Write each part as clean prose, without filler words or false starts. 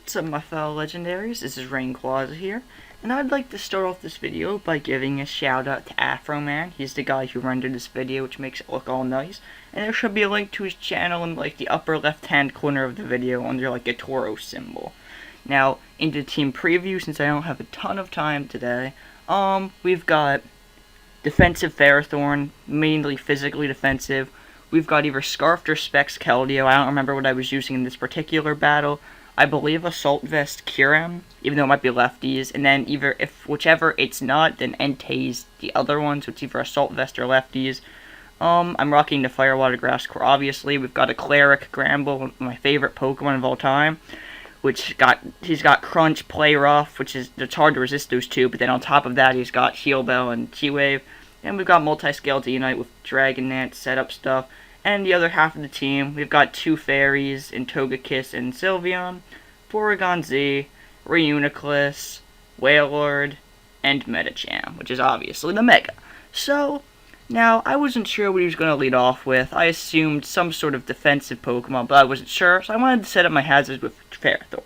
What's up, my fellow legendaries? This is Rainclaws here, and I'd like to start off this video by giving a shout out to Afro Man. He's the guy who rendered this video, which makes it look all nice. And there should be a link to his channel in like the upper left hand corner of the video under like a Toro symbol. Now, into team preview, since I don't have a ton of time today, we've got defensive Ferrothorn, mainly physically defensive. We've got either Scarfed or Specs Keldeo. I don't remember what I was using in this particular battle. I believe Assault Vest Kyurem, even though it might be lefties, and then whichever it's not, then Entei's the other one, so it's either Assault Vest or lefties. I'm rocking the Firewater Grass Core, obviously. We've got a Cleric Gramble, my favorite Pokemon of all time, he's got Crunch, Play Rough, it's hard to resist those two, but then on top of that, he's got Heal Bell and T-Wave, and we've got Multi-Scale Unite with Dragonite setup stuff. And the other half of the team, we've got two fairies in Togekiss and Sylveon, Porygon Z, Reuniclus, Wailord, and Medicham, which is obviously the Mega. So, now, I wasn't sure what he was going to lead off with. I assumed some sort of defensive Pokemon, but I wasn't sure, so I wanted to set up my hazards with Ferrothorn.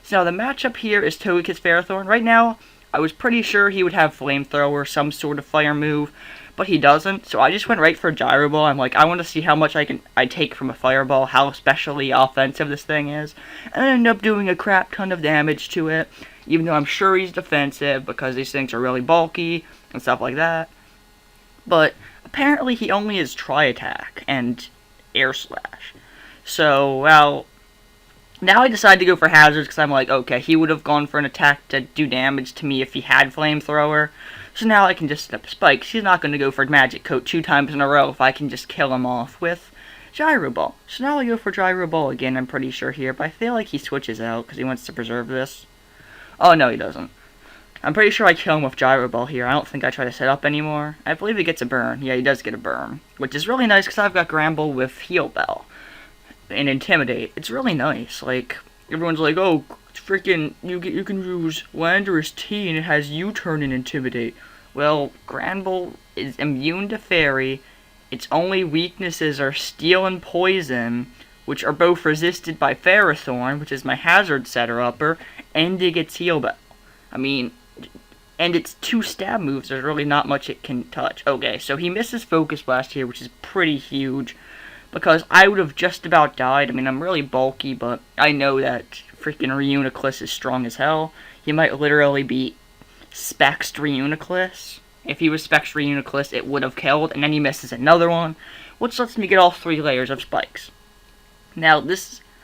So now, the matchup here is Togekiss Ferrothorn. Right now, I was pretty sure he would have Flamethrower, some sort of fire move, but he doesn't, so I just went right for a Gyro Ball. I'm like, I want to see how much I take from a Fireball, how especially offensive this thing is, and I ended up doing a crap ton of damage to it, even though I'm sure he's defensive, because these things are really bulky, and stuff like that. But, apparently he only has Tri-Attack, and Air Slash. So, well, now I decided to go for Hazards, because I'm like, okay, he would have gone for an attack to do damage to me if he had Flamethrower. So now I can just set up Spikes. He's not going to go for Magic Coat 2 times in a row if I can just kill him off with Gyro Ball. So now I go for Gyro Ball again, I'm pretty sure here, but I feel like he switches out because he wants to preserve this. Oh, no, he doesn't. I'm pretty sure I kill him with Gyro Ball here. I don't think I try to set up anymore. I believe he gets a burn. Yeah, he does get a burn, which is really nice because I've got Gramble with Heal Bell and Intimidate. It's really nice. Like, everyone's like, oh, freaking, you can use Landorus T and it has U-turn and Intimidate. Well, Granbull is immune to Fairy. Its only weaknesses are Steel and Poison, which are both resisted by Ferrothorn, which is my hazard setter-upper, and it gets Heal Bell. I mean, and its two stab moves, there's really not much it can touch. Okay, so he misses Focus Blast here, which is pretty huge, because I would have just about died. I mean, I'm really bulky, but I know that freaking Reuniclus is strong as hell. He might literally be Spexed Reuniclus. If he was Spexed Reuniclus, it would have killed, and then he misses another one, which lets me get all 3 layers of spikes. Now,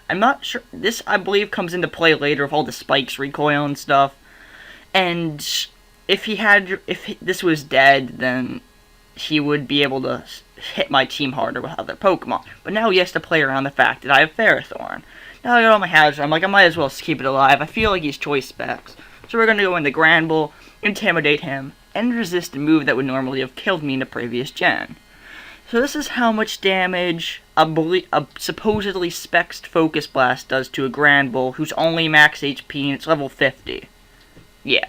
I'm not sure, this I believe comes into play later with all the spikes recoil and stuff, and if this was dead, then he would be able to hit my team harder with other Pokemon. But now he has to play around the fact that I have Ferrothorn. Now I got all my hazards, I'm like, I might as well keep it alive. I feel like he's choice specs. So we're going to go into Granbull, Intimidate him, and resist a move that would normally have killed me in the previous gen. So this is how much damage a supposedly Spexed Focus Blast does to a Granbull who's only max HP and it's level 50. Yeah.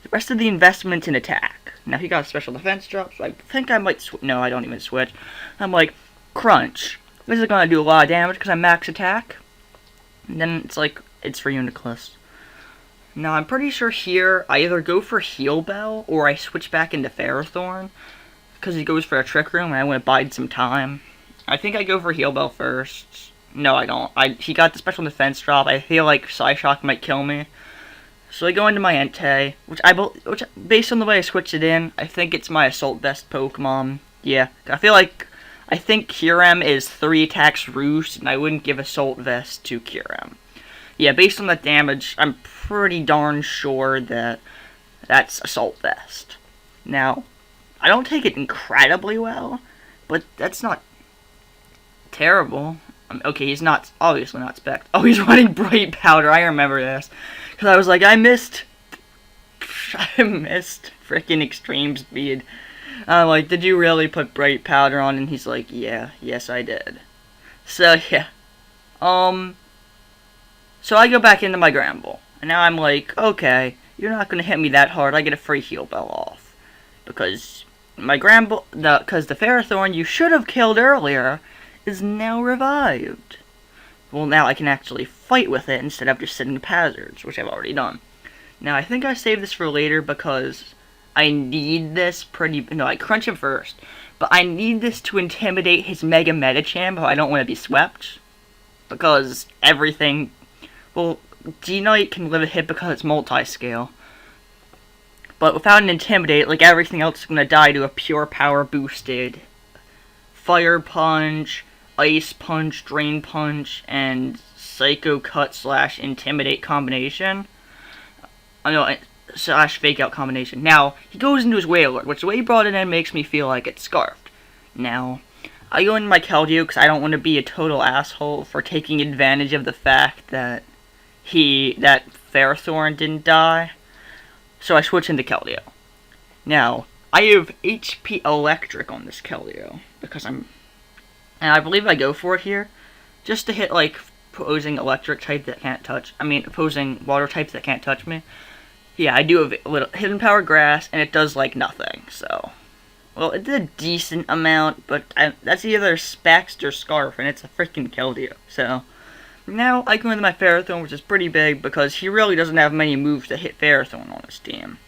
The rest of the investment's in attack. Now he got a special defense drop, so I think I might no, I don't even switch. I'm like, Crunch. This is going to do a lot of damage because I'm max attack. And then it's like, it's for Reuniclus. Now, I'm pretty sure here, I either go for Heal Bell, or I switch back into Ferrothorn, because he goes for a Trick Room, and I want to bide some time. I think I go for Heal Bell first. No, I don't. He got the special defense drop. I feel like Psyshock might kill me. So I go into my Entei, which based on the way I switched it in, I think it's my Assault Vest Pokemon. Yeah, I think Kyurem is 3 attacks Roost, and I wouldn't give Assault Vest to Kyurem. Yeah, based on the damage, I'm pretty darn sure that that's Assault Vest. Now, I don't take it incredibly well, but that's not terrible. Okay, he's not, obviously not Spec. Oh, he's running Bright Powder, I remember this. Because I was like, I missed freaking Extreme Speed. I'm like, did you really put Bright Powder on? And he's like, yeah, yes I did. So, yeah. So I go back into my Granbull, and now I'm like, okay, you're not going to hit me that hard, I get a free Heal Bell off. Because my because the Ferrothorn you should have killed earlier is now revived. well, now I can actually fight with it instead of just setting up hazards, which I've already done. Now, I think I saved this for later because I need this no, I crunch him first. But I need this to intimidate his Mega Medicham, but I don't want to be swept. Because everything... Well, D-Knight can live a hit because it's multi-scale. But without an Intimidate, like, everything else is going to die to a pure power boosted Fire Punch, Ice Punch, Drain Punch, and Psycho Cut / Intimidate combination. / Fake Out combination. Now, he goes into his Wailord, which the way he brought it in makes me feel like it's Scarfed. Now, I go into my Keldeo because I don't want to be a total asshole for taking advantage of the fact that Ferrothorn didn't die. So I switch into Keldeo. Now, I have HP Electric on this Keldeo because and I believe I go for it here just to hit, like, opposing electric type that can't touch. Opposing water types that can't touch me. Yeah, I do have a little Hidden Power Grass, and it does, like, nothing, so... Well, it did a decent amount, but that's either Specs or Scarf, and it's a freaking Keldeo, so... Now, I go into my Ferrothorn, which is pretty big, because he really doesn't have many moves to hit Ferrothorn on his team.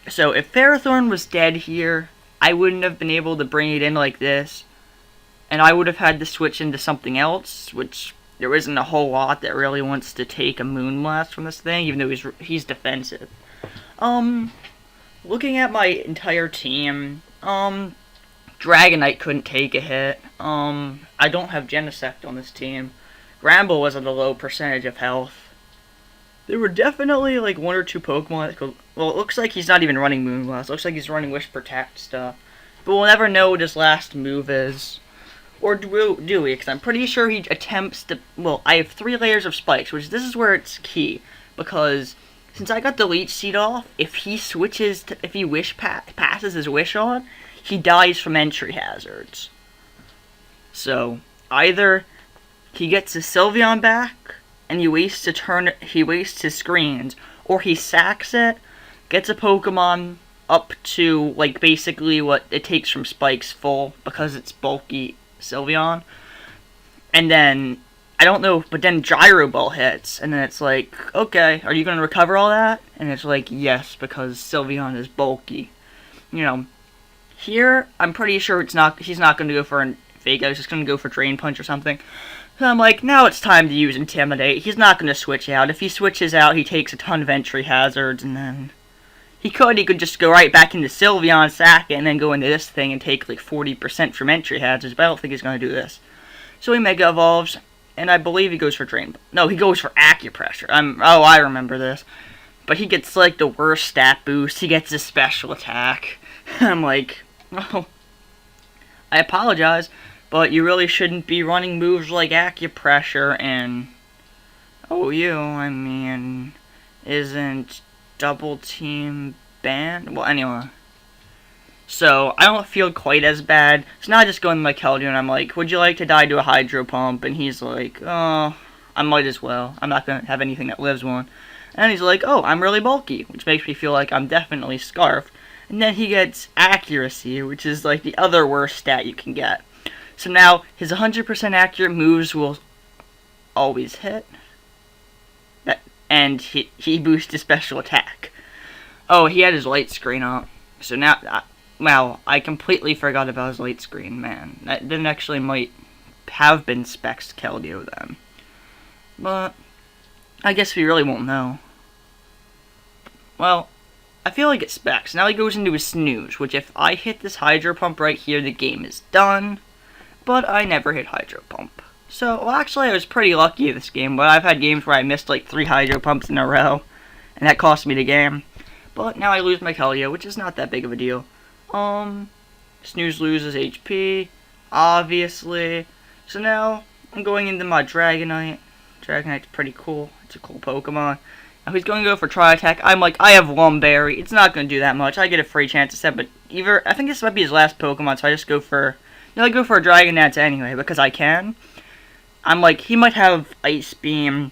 So, if Ferrothorn was dead here, I wouldn't have been able to bring it in like this, and I would have had to switch into something else, which... There isn't a whole lot that really wants to take a Moonblast from this thing, even though he's defensive. Looking at my entire team, Dragonite couldn't take a hit. I don't have Genesect on this team. Gramble was at a low percentage of health. There were definitely, like, 1 or 2 Pokemon that could... Well, it looks like he's not even running Moonblast. It looks like he's running Wish Protect stuff. But we'll never know what his last move is. Or do we? Because I'm pretty sure he attempts to... Well, I have 3 layers of spikes, which this is where it's key. Because since I got the Leech Seed off, if he switches to... If he passes his Wish on, he dies from entry hazards. So, either he gets his Sylveon back, and he wastes his screens, or he sacks it, gets a Pokemon up to, like, basically what it takes from Spikes full, because it's bulky Sylveon, and then, I don't know, but then Gyro Ball hits, and then it's like, okay, are you going to recover all that? And it's like, yes, because Sylveon is bulky. You know, here, I'm pretty sure he's not going to go for a Fake Out, he's just going to go for Drain Punch or something. So I'm like, now it's time to use Intimidate. He's not going to switch out. If he switches out, he takes a ton of entry hazards, and then... He could just go right back into Sylveon, sack it, and then go into this thing and take like 40% from entry hazards, but I don't think he's going to do this. So he Mega Evolves, and I believe he goes for Drain... No, he goes for Acupressure. Oh, I remember this. But he gets like the worst stat boost. He gets a special attack. I'm like, oh, I apologize, but you really shouldn't be running moves like Acupressure and... isn't... Double Team banned? Well, anyway. So, I don't feel quite as bad. So now I just go in my Keldeo and I'm like, would you like to die to a Hydro Pump? And he's like, oh, I might as well. I'm not going to have anything that lives one. And he's like, oh, I'm really bulky, which makes me feel like I'm definitely Scarfed. And then he gets Accuracy, which is like the other worst stat you can get. So now, his 100% accurate moves will always hit. And he boosted his special attack. Oh, he had his light screen up. So now, wow, I completely forgot about his light screen, man. That then actually might have been Specs Keldeo then. But, I guess we really won't know. Well, I feel like it's Specs. Now he goes into his Snooze, which if I hit this Hydro Pump right here, the game is done. But I never hit Hydro Pump. So, well, actually, I was pretty lucky this game, but I've had games where I missed like 3 Hydro Pumps in a row, and that cost me the game. But now I lose my Keldeo, which is not that big of a deal. Snooze loses HP, obviously. So now, I'm going into my Dragonite. Dragonite's pretty cool. It's a cool Pokemon. Now he's going to go for Tri-Attack. I'm like, I have Lumberry. It's not going to do that much. I get a free chance to set, but I think this might be his last Pokemon, so I just go for... No, I go for a Dragon Dance anyway, because I can. I'm like, he might have Ice Beam.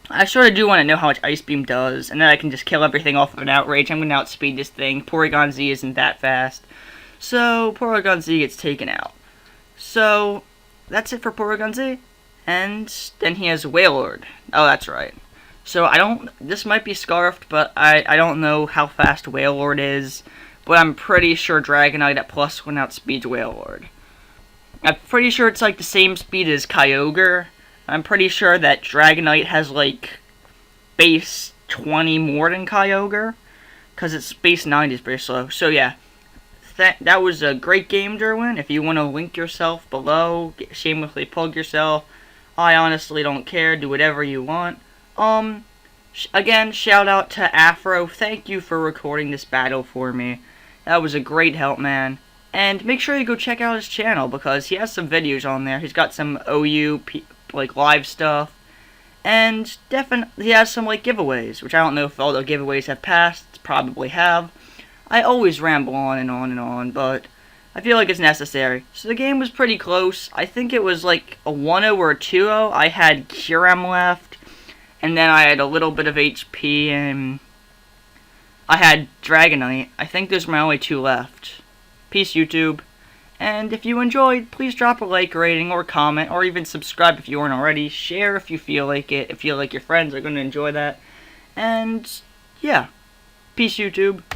I sort of do want to know how much Ice Beam does, and then I can just kill everything off of an Outrage. I'm going to outspeed this thing. Porygon Z isn't that fast. So, Porygon Z gets taken out. So, that's it for Porygon Z. And then he has Wailord. Oh, that's right. So this might be scarfed, but I don't know how fast Wailord is, but I'm pretty sure Dragonite at +1 outspeeds Wailord. I'm pretty sure it's like the same speed as Kyogre. I'm pretty sure that Dragonite has like base 20 more than Kyogre, because its base 90 is pretty slow. So yeah, that was a great game, Derwin. If you want to link yourself below, shamelessly plug yourself, I honestly don't care. Do whatever you want. Again, shout out to Afro. Thank you for recording this battle for me. That was a great help, man. And make sure you go check out his channel, because he has some videos on there. He's got some OU, like, live stuff. And definitely he has some, like, giveaways, which I don't know if all the giveaways have passed. Probably have. I always ramble on and on and on, but I feel like it's necessary. So the game was pretty close. I think it was like a 1-0 or a 2-0. I had Kyurem left, and then I had a little bit of HP, and I had Dragonite. I think those are my only two left. Peace, YouTube. And if you enjoyed, please drop a like, rating, or comment, or even subscribe if you weren't already. Share if you feel like it, if you feel like your friends are going to enjoy that. And, yeah. Peace, YouTube.